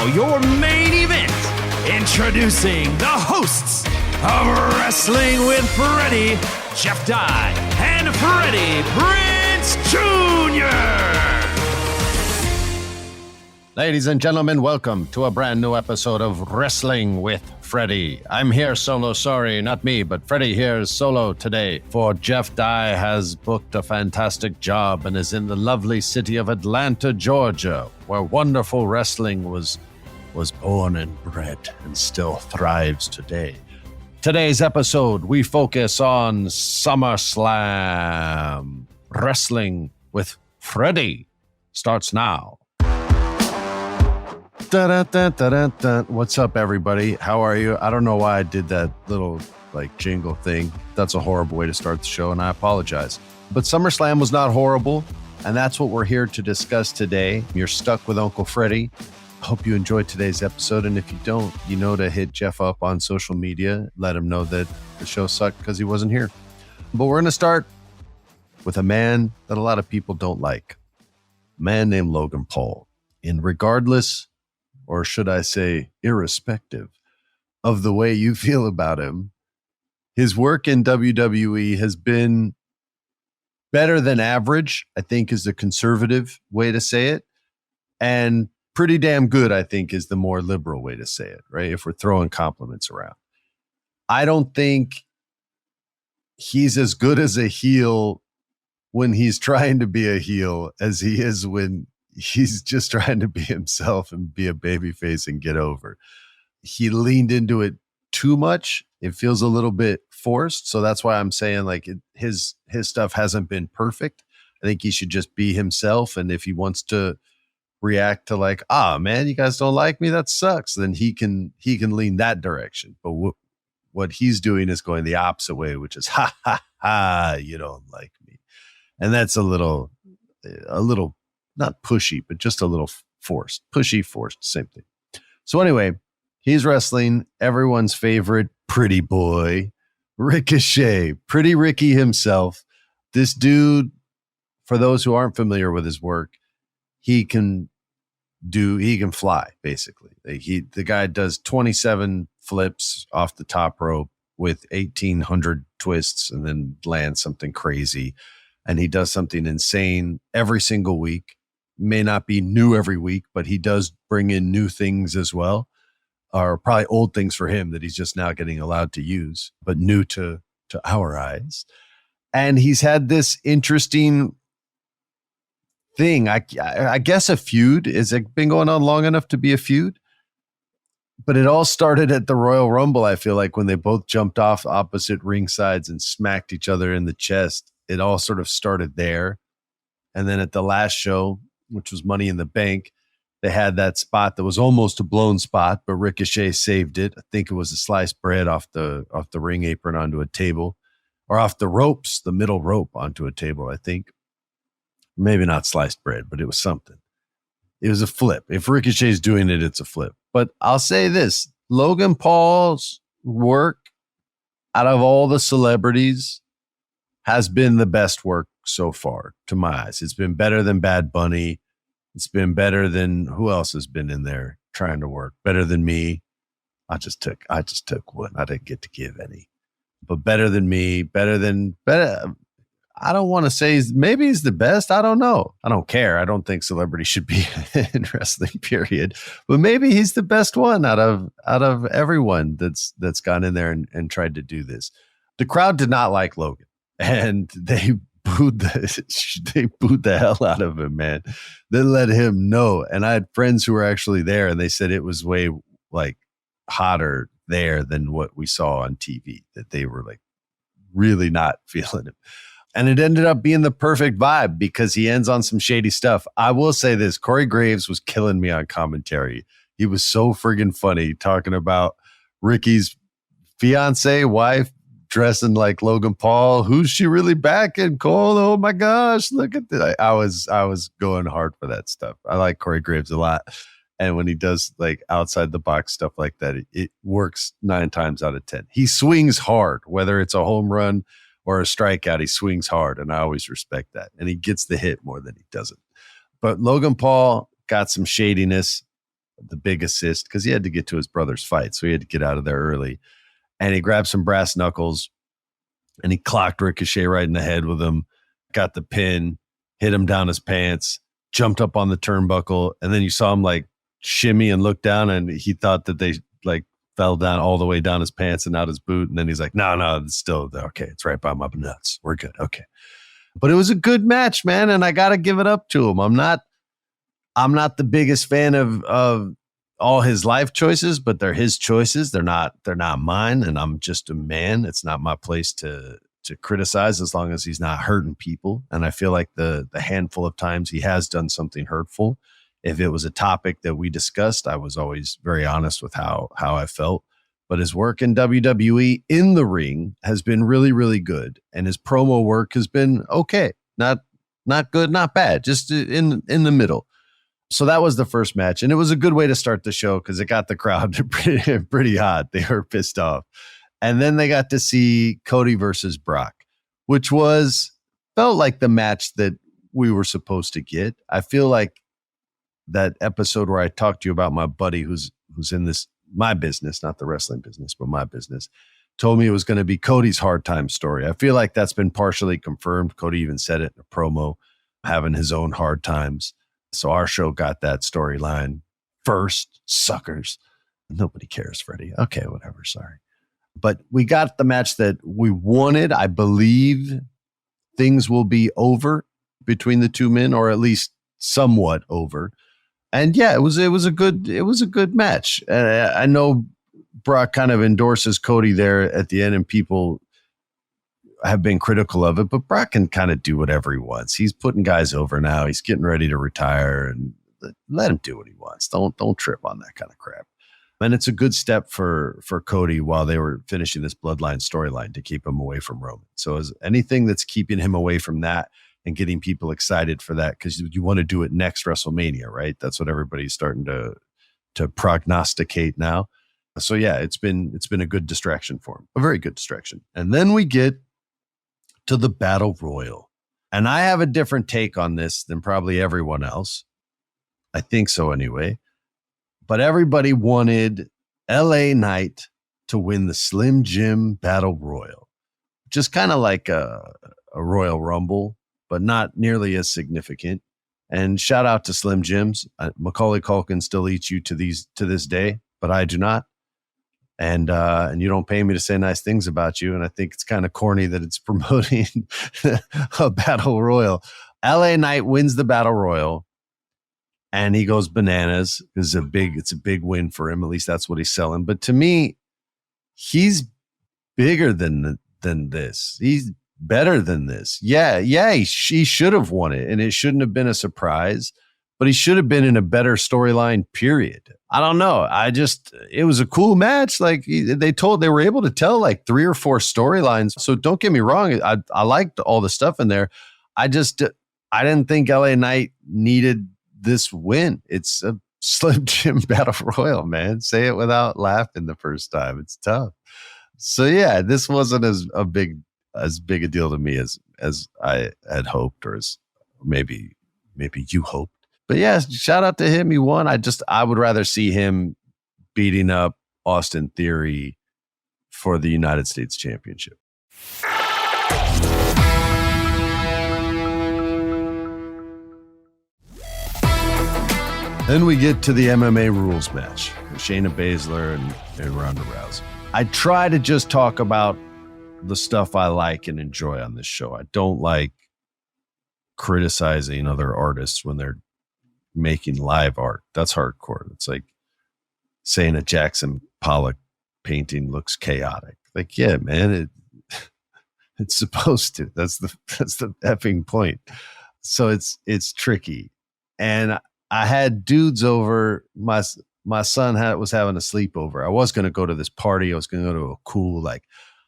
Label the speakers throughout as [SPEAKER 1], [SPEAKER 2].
[SPEAKER 1] your main event. Introducing the hosts of Wrestling with Freddie, Jeff Dye, and Freddie Prinze Jr.
[SPEAKER 2] Ladies and gentlemen, welcome to a brand new episode of Wrestling with Freddie. I'm here solo, sorry, not me, but Freddie here is solo today, for Jeff Dye has booked a fantastic job and is in the lovely city of Atlanta, Georgia, where wonderful wrestling was born and bred and still thrives today. Today's episode, we focus on SummerSlam. Wrestling with Freddie starts now. What's up, everybody? How are you? I don't know why I did that little jingle thing. That's a horrible way to start the show, and I apologize. But SummerSlam was not horrible, and that's what we're here to discuss today. You're stuck with Uncle Freddie. Hope you enjoyed today's episode, and if you don't, you know to hit Jeff up on social media. Let him know that the show sucked because he wasn't here. But we're going to start with a man that a lot of people don't like. A man named Logan Paul. And regardless, or should I say irrespective of the way you feel about him, his work in WWE has been better than average, I think is the conservative way to say it. And pretty damn good, I think, is the more liberal way to say it, right? If we're throwing compliments around. I don't think he's as good as a heel when he's trying to be a heel as he is when he's just trying to be himself and be a babyface and get over. He leaned into it too much. It feels a little bit forced. So that's why I'm saying his stuff hasn't been perfect. I think he should just be himself. And if he wants to react to man, you guys don't like me, that sucks, then he can lean that direction. But what he's doing is going the opposite way, which is ha ha ha, you don't like me. And that's a little not pushy, but just a little forced. Pushy, forced, same thing. So anyway, he's wrestling everyone's favorite pretty boy, Ricochet, Pretty Ricky himself. This dude, for those who aren't familiar with his work, he can fly, basically. The guy does 27 flips off the top rope with 1,800 twists and then lands something crazy. And he does something insane every single week. May not be new every week, but he does bring in new things as well, or probably old things for him that he's just now getting allowed to use, but new to our eyes. And he's had this interesting thing. I guess a feud. Has it been going on long enough to be a feud? But it all started at the Royal Rumble, I feel like, when they both jumped off opposite ring sides and smacked each other in the chest. It all sort of started there. And then at the last show, which was Money in the Bank, they had that spot that was almost a blown spot, but Ricochet saved it. I think it was a sliced bread off the ring apron onto a table, or off the ropes, the middle rope onto a table, I think. Maybe not sliced bread, but it was something. It was a flip. If Ricochet's doing it, it's a flip. But I'll say this, Logan Paul's work out of all the celebrities has been the best work so far, to my eyes. It's been better than Bad Bunny. It's been better than who else has been in there trying to work? Better than me. I just took one. I didn't get to give any. But better than me, better. I don't want to say maybe he's the best. I don't know. I don't care. I don't think celebrity should be in wrestling, period. But maybe he's the best one out of everyone that's gone in there and tried to do this. The crowd did not like Logan, and they booed the hell out of him, man. They let him know. And I had friends who were actually there, and they said it was way hotter there than what we saw on TV, that they were really not feeling him. And it ended up being the perfect vibe because he ends on some shady stuff. I will say this, Corey Graves was killing me on commentary. He was so friggin' funny talking about Ricky's wife, dressing like Logan Paul. Who's she really backing, Cole? Oh my gosh, look at that. I was going hard for that stuff. I like Corey Graves a lot. And when he does outside the box stuff like that, it works 9 times out of 10. He swings hard, whether it's a home run or a strikeout, he swings hard, and I always respect that. And he gets the hit more than he doesn't. But Logan Paul got some shadiness. the big assist because he had to get to his brother's fight. So he had to get out of there early. And he grabbed some brass knuckles and he clocked Ricochet right in the head with him, got the pin, hit him down his pants, jumped up on the turnbuckle. And then you saw him like shimmy and look down, and he thought that they like fell down all the way down his pants and out his boot. And then he's like, no, it's still okay. It's right by my nuts. We're good. Okay. But it was a good match, man. And I got to give it up to him. I'm not the biggest fan of all his life choices, but they're his choices. They're not mine. And I'm just a man. It's not my place to criticize as long as he's not hurting people. And I feel like the handful of times he has done something hurtful, if it was a topic that we discussed, I was always very honest with how I felt. But his work in WWE in the ring has been really, really good. And his promo work has been okay. Not good, not bad, just in the middle. So that was the first match. And it was a good way to start the show because it got the crowd pretty hot. They were pissed off. And then they got to see Cody versus Brock, which felt like the match that we were supposed to get. I feel like that episode where I talked to you about my buddy who's in my business, not the wrestling business, but my business, told me it was going to be Cody's hard time story. I feel like that's been partially confirmed. Cody even said it in a promo, having his own hard times. So our show got that storyline first. Suckers. Nobody cares, Freddie. Okay, whatever. Sorry. But we got the match that we wanted. I believe things will be over between the two men, or at least somewhat over. And yeah, it was a good match. I know Brock kind of endorses Cody there at the end, and people have been critical of it, but Brock can kind of do whatever he wants. He's putting guys over now. He's getting ready to retire, and let him do what he wants. Don't trip on that kind of crap. And it's a good step for Cody while they were finishing this Bloodline storyline to keep him away from Roman. So is anything that's keeping him away from that and getting people excited for that, because you want to do it next WrestleMania, right? That's what everybody's starting to prognosticate now. So yeah, it's been a good distraction for him, a very good distraction. And then we get to the Battle Royal. And I have a different take on this than probably everyone else. I think so anyway. But everybody wanted LA Knight to win the Slim Jim Battle Royal. Just kind of like a Royal Rumble, but not nearly as significant. And shout out to Slim Jims. Macaulay Culkin still eats you to this day, but I do not. And you don't pay me to say nice things about you. And I think it's kind of corny that it's promoting a Battle Royal. LA Knight wins the Battle Royal, and he goes bananas. It's a big win for him. At least that's what he's selling. But to me, he's bigger than this. He's better than this. Yeah, he should have won it, and it shouldn't have been a surprise. But he should have been in a better storyline, period. I don't know. It was a cool match. Like they were able to tell like 3 or 4 storylines. So don't get me wrong. I liked all the stuff in there. I didn't think LA Knight needed this win. It's a Slim Jim Battle Royal, man. Say it without laughing the first time. It's tough. So yeah, this wasn't as big a deal to me as I had hoped, or as maybe you hoped. But yeah, shout out to him. He won. I would rather see him beating up Austin Theory for the United States Championship. Then we get to the MMA rules match with Shayna Baszler and Ronda Rousey. I try to just talk about the stuff I like and enjoy on this show. I don't like criticizing other artists when they're making live art. That's hardcore. It's like saying a Jackson Pollock painting looks chaotic. Like, yeah, man, it's supposed to. That's the effing point. So it's tricky. And I had dudes over. My son was having a sleepover. I was going to go to this party. I was going to go to a cool like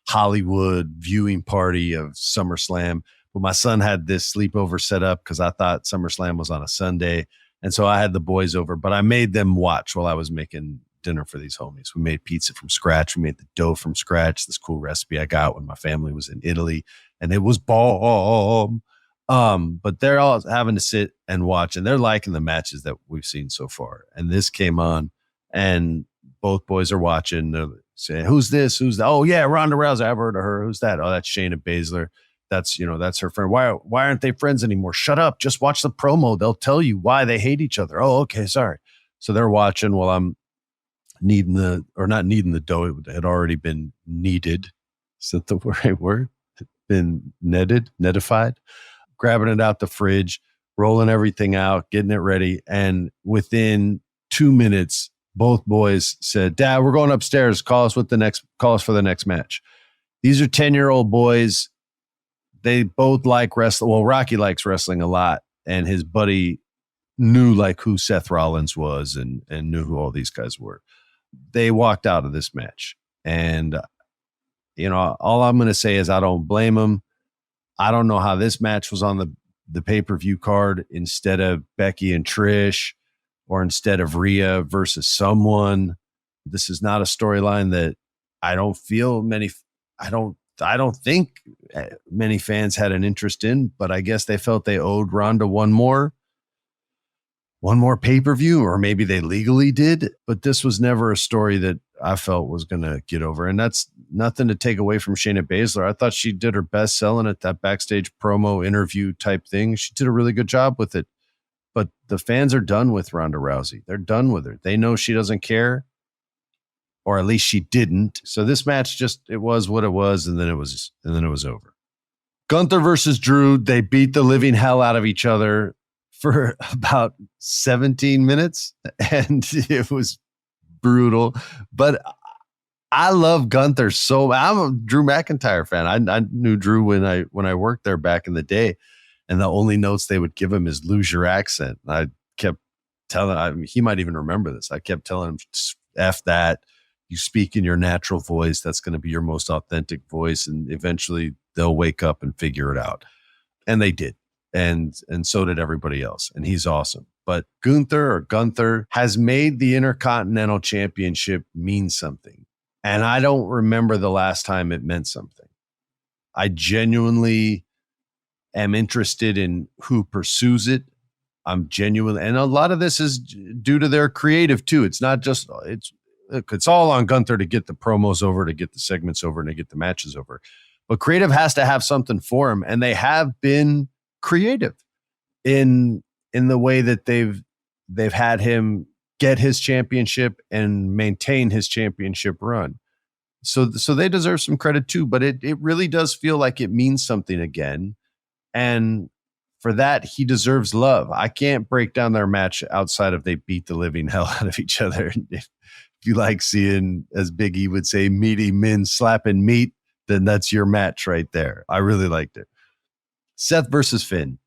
[SPEAKER 2] Hollywood viewing party of SummerSlam. But my son had this sleepover set up because I thought SummerSlam was on a Sunday. And so I had the boys over, but I made them watch while I was making dinner for these homies. We made pizza from scratch. We made the dough from scratch. This cool recipe I got when my family was in Italy, and it was bomb. But they're all having to sit and watch, and they're liking the matches that we've seen so far. And this came on, and both boys are watching. They're saying, "Who's this? Who's that? Oh yeah, Ronda Rousey. I've heard of her. Who's that? Oh, that's Shayna Baszler. That's her friend. Why aren't they friends anymore? Shut up. Just watch the promo. They'll tell you why they hate each other. Oh, okay, sorry." So they're watching while I'm not kneading the dough. It had already been kneaded. Is that the right word? Been netified. Grabbing it out the fridge, rolling everything out, getting it ready. And within 2 minutes, both boys said, "Dad, we're going upstairs. Call us for the next match." These are 10-year-old boys. They both like wrestling. Well, Rocky likes wrestling a lot, and his buddy knew like who Seth Rollins was and knew who all these guys were. They walked out of this match. And, all I'm going to say is I don't blame them. I don't know how this match was on the pay-per-view card instead of Becky and Trish or instead of Rhea versus someone. This is not a storyline that I don't think many fans had an interest in, but I guess they felt they owed Ronda one more pay-per-view, or maybe they legally did, but this was never a story that I felt was going to get over. And that's nothing to take away from Shayna Baszler. I thought she did her best selling it, that backstage promo interview type thing. She did a really good job with it, but the fans are done with Ronda Rousey. They're done with her. They know she doesn't care, or at least she didn't. So this match it was what it was. And then it was over. Gunther versus Drew. They beat the living hell out of each other for about 17 minutes, and it was brutal. But I love Gunther I'm a Drew McIntyre fan. I knew Drew when I worked there back in the day, and the only notes they would give him is lose your accent. I kept telling him, he might even remember this. I kept telling him, F that. You speak in your natural voice. That's going to be your most authentic voice, and eventually they'll wake up and figure it out. And they did. And so did everybody else. And he's awesome. But Gunther has made the Intercontinental Championship mean something. And I don't remember the last time it meant something. I genuinely am interested in who pursues it. I'm genuinely, and a lot of this is due to their creative too. It's not just, it's all on Gunther to get the promos over, to get the segments over, and to get the matches over. But creative has to have something for him. And they have been creative in the way that they've had him get his championship and maintain his championship run. So they deserve some credit too, but it really does feel like it means something again. And for that, he deserves love. I can't break down their match outside of they beat the living hell out of each other. If you like seeing, as Big E would say, meaty men slapping meat, then that's your match right there. I really liked it. Seth versus Finn.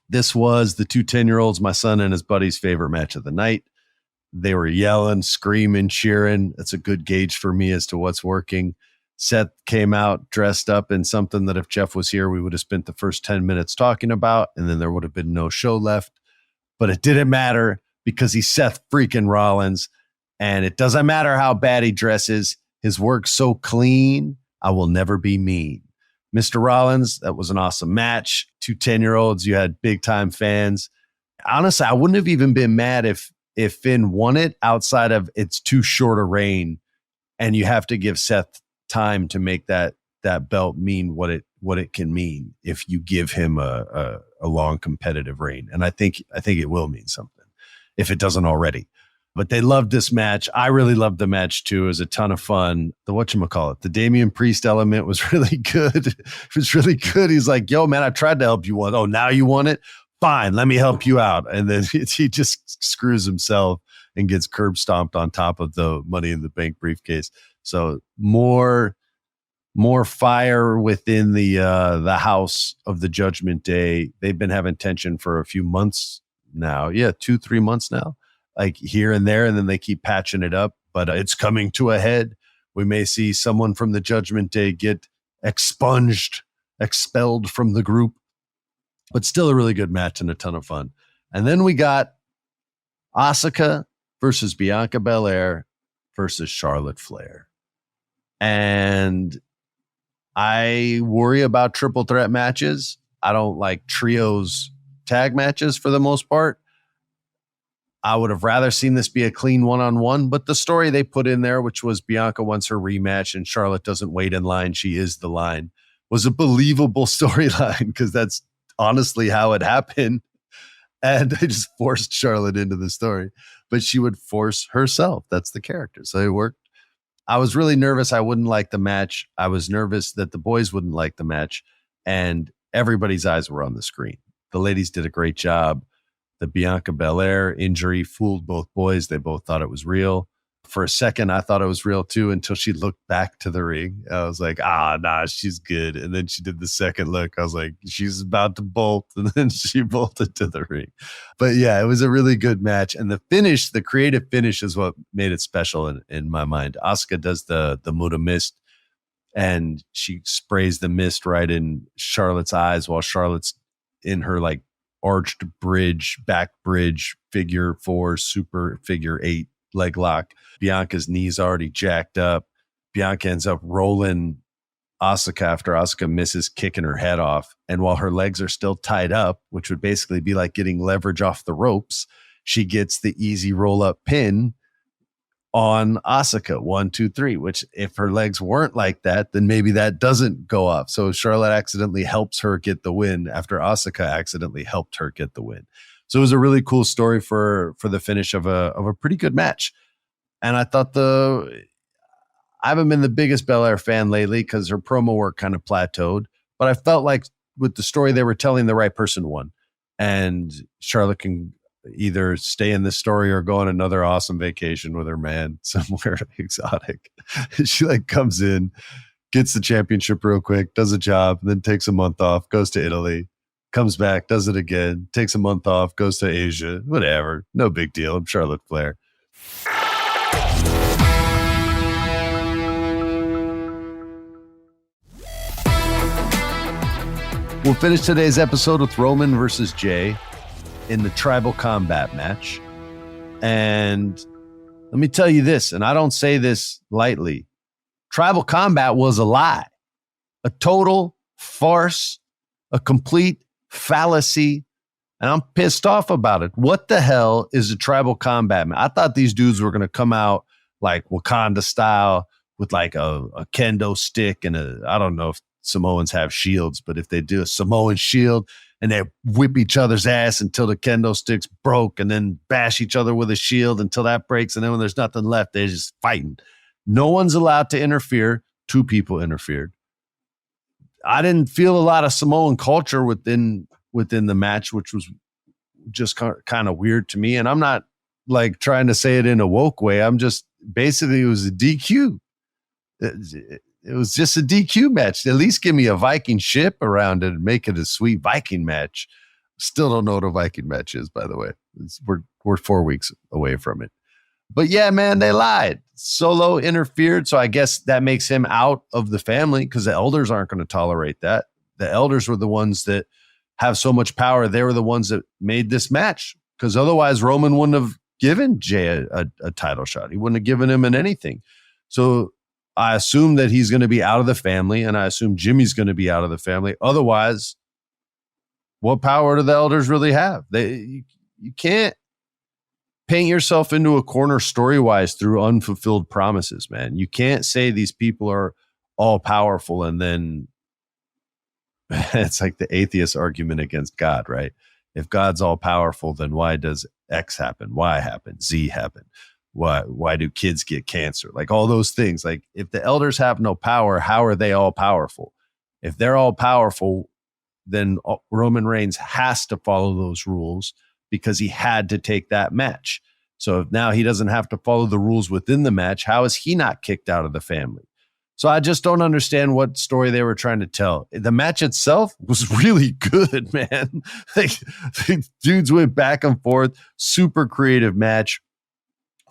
[SPEAKER 2] This was the two 10-year-olds, my son and his buddy's favorite match of the night. They were yelling, screaming, cheering. That's a good gauge for me as to what's working. Seth came out dressed up in something that if Jeff was here, we would have spent the first 10 minutes talking about, and then there would have been no show left. But it didn't matter because he's Seth freaking Rollins, and it doesn't matter how bad he dresses. His work's so clean, I will never be mean. Mr. Rollins, that was an awesome match. Two 10-year-olds, you had big-time fans. Honestly, I wouldn't have even been mad if Finn won it outside of it's too short a reign, and you have to give Seth time to make that belt mean what it can mean if you give him a long competitive reign. And I think it will mean something if it doesn't already. But they loved this match. I really loved the match too. It was a ton of fun. The Damian Priest element was really good. It was really good. He's like, yo, man, I tried to help you one. Oh, now you want it? Fine, let me help you out. And then he just screws himself and gets curb stomped on top of the Money in the Bank briefcase. So more fire within the house of the Judgment Day. They've been having tension for a few months now. Yeah, 2-3 months now. Like here and there, and then they keep patching it up, but it's coming to a head. We may see someone from the Judgment Day get expelled from the group, but still a really good match and a ton of fun. And then we got Asuka versus Bianca Belair versus Charlotte Flair. And I worry about triple threat matches. I don't like trios tag matches for the most part. I would have rather seen this be a clean one-on-one, but the story they put in there, which was Bianca wants her rematch and Charlotte doesn't wait in line, she is the line, was a believable storyline because that's honestly how it happened. And they just forced Charlotte into the story, but she would force herself. That's the character. So it worked. I was really nervous I wouldn't like the match. I was nervous that the boys wouldn't like the match, and everybody's eyes were on the screen. The ladies did a great job. The Bianca Belair injury fooled both boys. They both thought it was real. For a second, I thought it was real too until she looked back to the ring. I was like, nah, she's good. And then she did the second look. I was like, she's about to bolt. And then she bolted to the ring. But yeah, it was a really good match. And the finish, the creative finish is what made it special in my mind. Asuka does the Muda Mist, and she sprays the mist right in Charlotte's eyes while Charlotte's in her like arched bridge, back bridge, figure 4, super figure 8 leg lock. Bianca's knees already jacked up. Bianca ends up rolling Asuka after Asuka misses kicking her head off. And while her legs are still tied up, which would basically be like getting leverage off the ropes, she gets the easy roll up pin on Asuka, 1, 2, 3, which if her legs weren't like that, then maybe that doesn't go off. So Charlotte accidentally helps her get the win after Asuka accidentally helped her get the win. So it was a really cool story for the finish of a pretty good match. And I thought I haven't been the biggest Belair fan lately because her promo work kind of plateaued, but I felt like with the story they were telling, the right person won. And Charlotte can either stay in this story or go on another awesome vacation with her man somewhere exotic. She like comes in, gets the championship real quick, does a job, then takes a month off, goes to Italy, comes back, does it again, takes a month off, goes to Asia, whatever. No big deal. I'm Charlotte Flair. We'll finish today's episode with Roman versus Jay in the tribal combat match. And let me tell you this, and I don't say this lightly, tribal combat was a lie, a total farce, a complete fallacy, and I'm pissed off about it. What the hell is a tribal combat match? I thought these dudes were going to come out like Wakanda style with like a kendo stick and I don't know if Samoans have shields, but if they do a Samoan shield and they whip each other's ass until the kendo sticks broke and then bash each other with a shield until that breaks. And then when there's nothing left, they're just fighting. No one's allowed to interfere. 2 people interfered. I didn't feel a lot of Samoan culture within the match, which was just kind of weird to me. And I'm not like trying to say it in a woke way. I'm just basically, it was a DQ. It was just a DQ match. At least give me a Viking ship around it and make it a sweet Viking match. Still don't know what a Viking match is, by the way. We're 4 weeks away from it. But yeah, man, they lied. Solo interfered, so I guess that makes him out of the family because the elders aren't going to tolerate that. The elders were the ones that have so much power. They were the ones that made this match because otherwise Roman wouldn't have given Jay a title shot. He wouldn't have given him anything. So I assume that he's going to be out of the family, and I assume Jimmy's going to be out of the family. Otherwise, what power do the elders really have? You can't paint yourself into a corner story-wise through unfulfilled promises, man. You can't say these people are all powerful and then it's like the atheist argument against God, right? If God's all powerful, then why does X happen? Y happen? Z happen? Why do kids get cancer? Like all those things. Like if the elders have no power, how are they all powerful? If they're all powerful, then Roman Reigns has to follow those rules because he had to take that match. So if now he doesn't have to follow the rules within the match, how is he not kicked out of the family? So I just don't understand what story they were trying to tell. The match itself was really good, man. Like, dudes went back and forth, super creative match.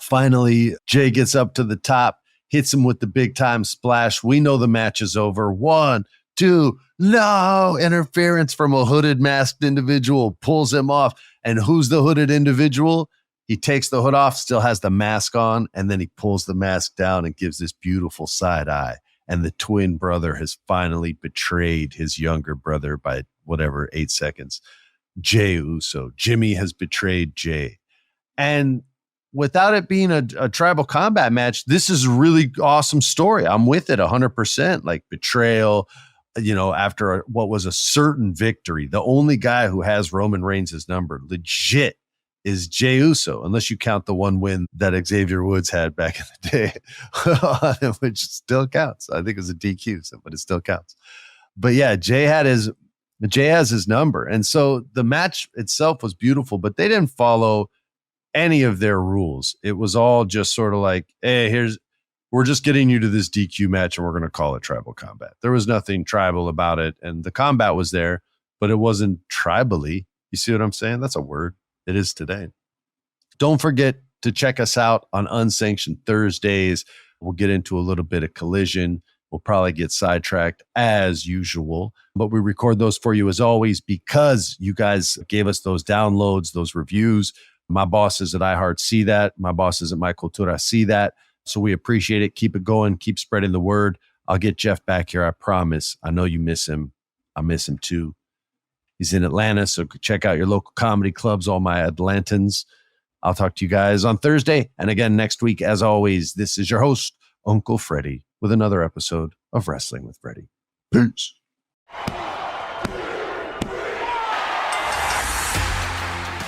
[SPEAKER 2] Finally, Jay gets up to the top, hits him with the big time splash. We know the match is over. 1, 2, no, interference from a hooded masked individual, pulls him off. And who's the hooded individual? He takes the hood off, still has the mask on, and then he pulls the mask down and gives this beautiful side eye and the twin brother has finally betrayed his younger brother by 8 seconds. Jey Uso. Jimmy has betrayed Jey. And without it being a tribal combat match, this is a really awesome story. I'm with it 100%. Like betrayal, after what was a certain victory. The only guy who has Roman Reigns' number legit is Jey Uso, unless you count the one win that Xavier Woods had back in the day, which still counts. I think it was a DQ, but it still counts. But yeah, Jey has his number. And so the match itself was beautiful, but they didn't follow any of their rules. It was all just sort of like, hey, we're just getting you to this DQ match and we're going to call it tribal combat. There was nothing tribal about it. And the combat was there, but it wasn't tribally. You see what I'm saying? That's a word. It is today. Don't forget to check us out on Unsanctioned Thursdays. We'll get into a little bit of Collision. We'll probably get sidetracked as usual, but we record those for you as always because you guys gave us those downloads, those reviews. My bosses at iHeart see that. My bosses at my Cultura see that. So we appreciate it. Keep it going. Keep spreading the word. I'll get Jeff back here. I promise. I know you miss him. I miss him too. He's in Atlanta, so check out your local comedy clubs, all my Atlantans. I'll talk to you guys on Thursday. And again, next week, as always, this is your host, Uncle Freddie, with another episode of Wrestling with Freddie. Peace.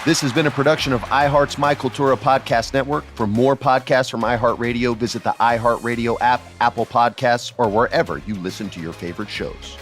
[SPEAKER 3] This has been a production of iHeart's My Cultura Podcast Network. For more podcasts from iHeartRadio, visit the iHeartRadio app, Apple Podcasts, or wherever you listen to your favorite shows.